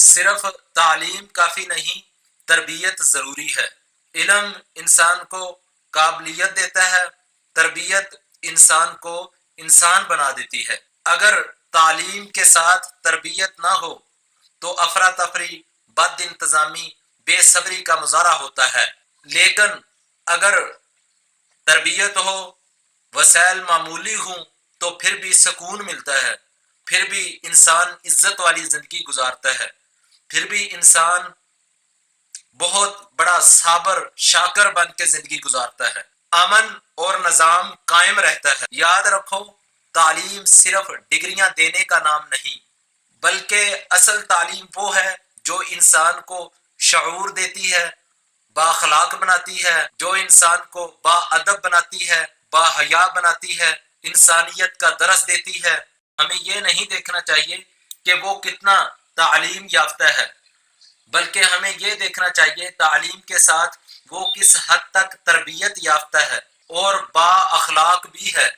صرف تعلیم کافی نہیں، تربیت ضروری ہے۔ علم انسان کو قابلیت دیتا ہے، تربیت انسان کو انسان بنا دیتی ہے۔ اگر تعلیم کے ساتھ تربیت نہ ہو تو افراتفری، بد انتظامی، بے صبری کا مظاہرہ ہوتا ہے۔ لیکن اگر تربیت ہو، وسائل معمولی ہوں، تو پھر بھی سکون ملتا ہے، پھر بھی انسان عزت والی زندگی گزارتا ہے، پھر بھی انسان بہت بڑا صابر شاکر بن کے زندگی گزارتا ہے، امن اور نظام قائم رہتا ہے۔ یاد رکھو، تعلیم صرف ڈگریاں دینے کا نام نہیں، بلکہ اصل تعلیم وہ ہے جو انسان کو شعور دیتی ہے، بااخلاق بناتی ہے، جو انسان کو با ادب بناتی ہے، با حیا بناتی ہے، انسانیت کا درس دیتی ہے۔ ہمیں یہ نہیں دیکھنا چاہیے کہ وہ کتنا تعلیم یافتہ ہے، بلکہ ہمیں یہ دیکھنا چاہیے تعلیم کے ساتھ وہ کس حد تک تربیت یافتہ ہے اور با اخلاق بھی ہے۔